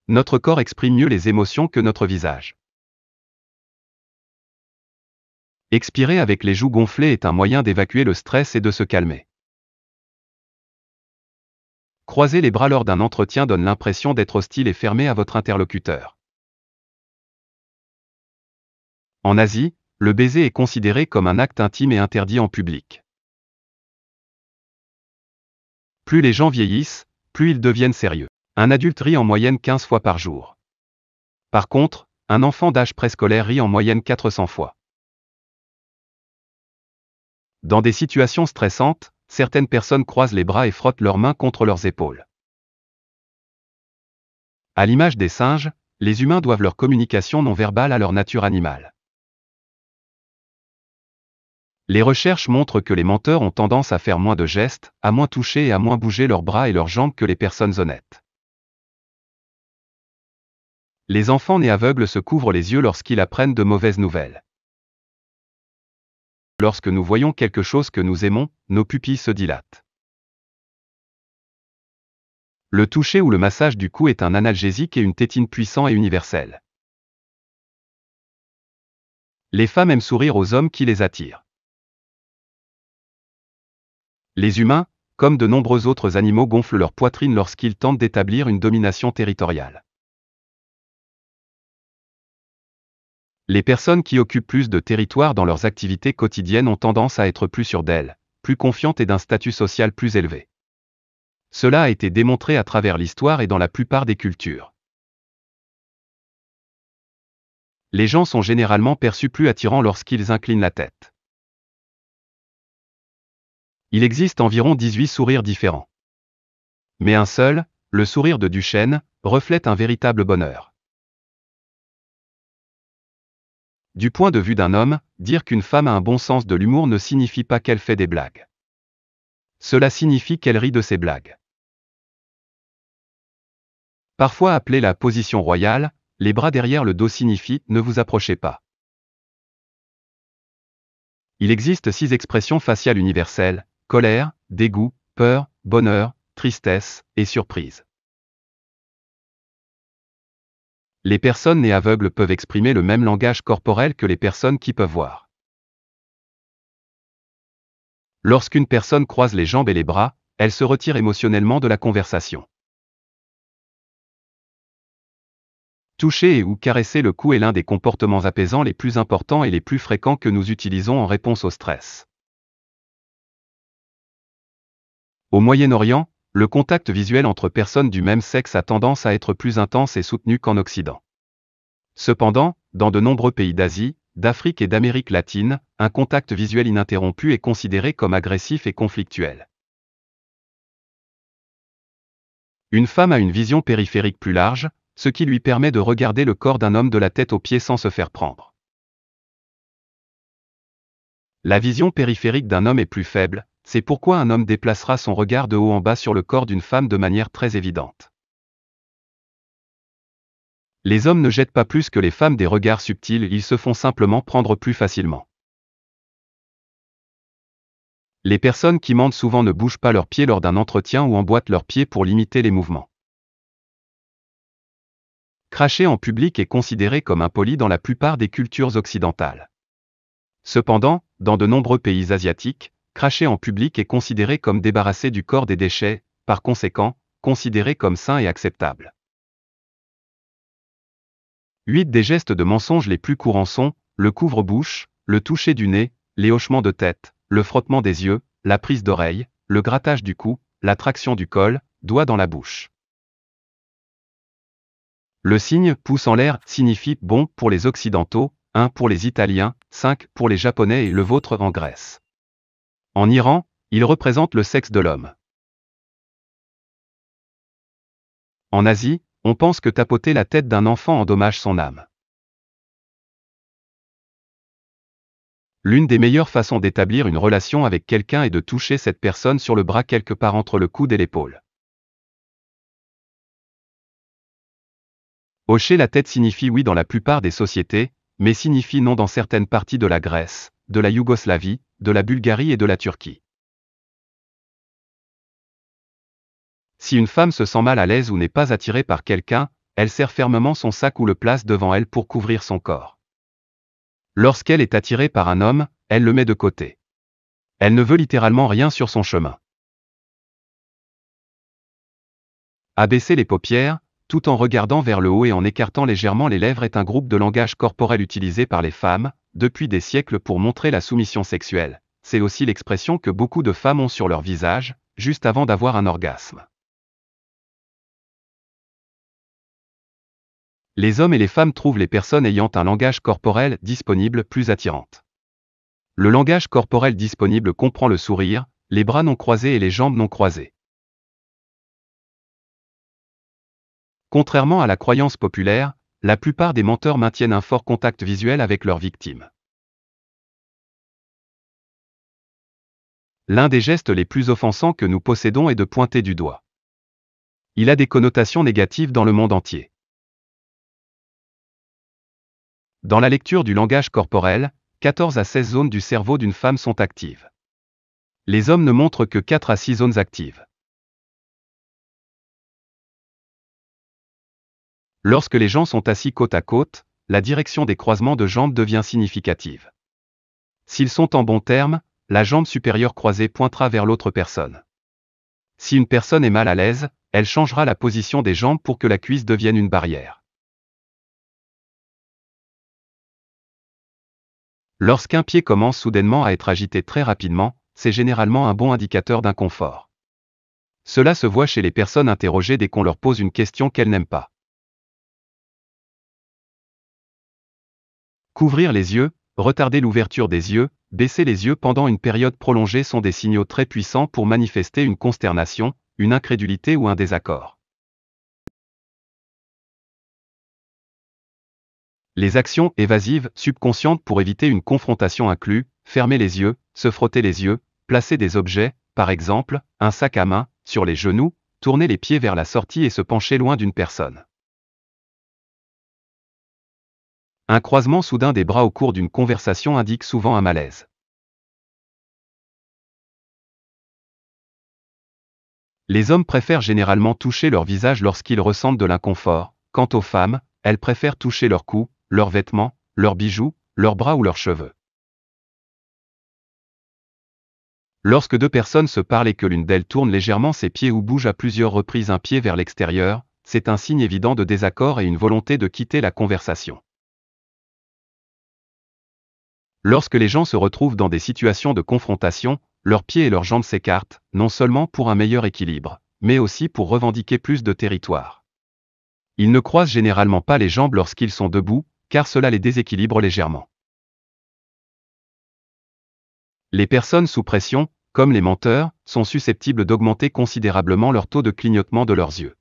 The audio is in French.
Notre corps exprime mieux les émotions que notre visage. Expirer avec les joues gonflées est un moyen d'évacuer le stress et de se calmer. Croiser les bras lors d'un entretien donne l'impression d'être hostile et fermé à votre interlocuteur. En Asie, le baiser est considéré comme un acte intime et interdit en public. Plus les gens vieillissent, plus ils deviennent sérieux. Un adulte rit en moyenne 15 fois par jour. Par contre, un enfant d'âge préscolaire rit en moyenne 400 fois. Dans des situations stressantes, certaines personnes croisent les bras et frottent leurs mains contre leurs épaules. À l'image des singes, les humains doivent leur communication non verbale à leur nature animale. Les recherches montrent que les menteurs ont tendance à faire moins de gestes, à moins toucher et à moins bouger leurs bras et leurs jambes que les personnes honnêtes. Les enfants nés aveugles se couvrent les yeux lorsqu'ils apprennent de mauvaises nouvelles. Lorsque nous voyons quelque chose que nous aimons, nos pupilles se dilatent. Le toucher ou le massage du cou est un analgésique et une tétine puissant et universel. Les femmes aiment sourire aux hommes qui les attirent. Les humains, comme de nombreux autres animaux, gonflent leur poitrine lorsqu'ils tentent d'établir une domination territoriale. Les personnes qui occupent plus de territoire dans leurs activités quotidiennes ont tendance à être plus sûres d'elles, plus confiantes et d'un statut social plus élevé. Cela a été démontré à travers l'histoire et dans la plupart des cultures. Les gens sont généralement perçus plus attirants lorsqu'ils inclinent la tête. Il existe environ 18 sourires différents. Mais un seul, le sourire de Duchesne, reflète un véritable bonheur. Du point de vue d'un homme, dire qu'une femme a un bon sens de l'humour ne signifie pas qu'elle fait des blagues. Cela signifie qu'elle rit de ses blagues. Parfois appelée la position royale, les bras derrière le dos signifie « ne vous approchez pas ». Il existe 6 expressions faciales universelles: colère, dégoût, peur, bonheur, tristesse et surprise. Les personnes nées aveugles peuvent exprimer le même langage corporel que les personnes qui peuvent voir. Lorsqu'une personne croise les jambes et les bras, elle se retire émotionnellement de la conversation. Toucher et ou caresser le cou est l'un des comportements apaisants les plus importants et les plus fréquents que nous utilisons en réponse au stress. Au Moyen-Orient, le contact visuel entre personnes du même sexe a tendance à être plus intense et soutenu qu'en Occident. Cependant, dans de nombreux pays d'Asie, d'Afrique et d'Amérique latine, un contact visuel ininterrompu est considéré comme agressif et conflictuel. Une femme a une vision périphérique plus large, ce qui lui permet de regarder le corps d'un homme de la tête aux pieds sans se faire prendre. La vision périphérique d'un homme est plus faible, c'est pourquoi un homme déplacera son regard de haut en bas sur le corps d'une femme de manière très évidente. Les hommes ne jettent pas plus que les femmes des regards subtils, ils se font simplement prendre plus facilement. Les personnes qui mentent souvent ne bougent pas leurs pieds lors d'un entretien ou emboîtent leurs pieds pour limiter les mouvements. Cracher en public est considéré comme impoli dans la plupart des cultures occidentales. Cependant, dans de nombreux pays asiatiques, cracher en public est considéré comme débarrassé du corps des déchets, par conséquent, considéré comme sain et acceptable. 8 des gestes de mensonge les plus courants sont le couvre-bouche, le toucher du nez, les hochements de tête, le frottement des yeux, la prise d'oreille, le grattage du cou, la traction du col, doigt dans la bouche. Le signe pouce en l'air signifie bon pour les Occidentaux, 1 pour les Italiens, 5 pour les Japonais et le vôtre en Grèce. En Iran, il représente le sexe de l'homme. En Asie, on pense que tapoter la tête d'un enfant endommage son âme. L'une des meilleures façons d'établir une relation avec quelqu'un est de toucher cette personne sur le bras quelque part entre le coude et l'épaule. Hocher la tête signifie oui dans la plupart des sociétés, mais signifie non dans certaines parties de la Grèce, de la Yougoslavie, de la Bulgarie et de la Turquie. Si une femme se sent mal à l'aise ou n'est pas attirée par quelqu'un, elle serre fermement son sac ou le place devant elle pour couvrir son corps. Lorsqu'elle est attirée par un homme, elle le met de côté. Elle ne veut littéralement rien sur son chemin. Abaisser les paupières, tout en regardant vers le haut et en écartant légèrement les lèvres est un groupe de langage corporel utilisé par les femmes, depuis des siècles pour montrer la soumission sexuelle. C'est aussi l'expression que beaucoup de femmes ont sur leur visage, juste avant d'avoir un orgasme. Les hommes et les femmes trouvent les personnes ayant un langage corporel disponible plus attirantes. Le langage corporel disponible comprend le sourire, les bras non croisés et les jambes non croisées. Contrairement à la croyance populaire, la plupart des menteurs maintiennent un fort contact visuel avec leurs victimes. L'un des gestes les plus offensants que nous possédons est de pointer du doigt. Il a des connotations négatives dans le monde entier. Dans la lecture du langage corporel, 14 à 16 zones du cerveau d'une femme sont actives. Les hommes ne montrent que 4 à 6 zones actives. Lorsque les gens sont assis côte à côte, la direction des croisements de jambes devient significative. S'ils sont en bons termes, la jambe supérieure croisée pointera vers l'autre personne. Si une personne est mal à l'aise, elle changera la position des jambes pour que la cuisse devienne une barrière. Lorsqu'un pied commence soudainement à être agité très rapidement, c'est généralement un bon indicateur d'inconfort. Cela se voit chez les personnes interrogées dès qu'on leur pose une question qu'elles n'aiment pas. Couvrir les yeux, retarder l'ouverture des yeux, baisser les yeux pendant une période prolongée sont des signaux très puissants pour manifester une consternation, une incrédulité ou un désaccord. Les actions évasives subconscientes pour éviter une confrontation incluent fermer les yeux, se frotter les yeux, placer des objets, par exemple, un sac à main, sur les genoux, tourner les pieds vers la sortie et se pencher loin d'une personne. Un croisement soudain des bras au cours d'une conversation indique souvent un malaise. Les hommes préfèrent généralement toucher leur visage lorsqu'ils ressentent de l'inconfort. Quant aux femmes, elles préfèrent toucher leur cou, leurs vêtements, leurs bijoux, leurs bras ou leurs cheveux. Lorsque deux personnes se parlent et que l'une d'elles tourne légèrement ses pieds ou bouge à plusieurs reprises un pied vers l'extérieur, c'est un signe évident de désaccord et une volonté de quitter la conversation. Lorsque les gens se retrouvent dans des situations de confrontation, leurs pieds et leurs jambes s'écartent, non seulement pour un meilleur équilibre, mais aussi pour revendiquer plus de territoire. Ils ne croisent généralement pas les jambes lorsqu'ils sont debout, car cela les déséquilibre légèrement. Les personnes sous pression, comme les menteurs, sont susceptibles d'augmenter considérablement leur taux de clignotement de leurs yeux.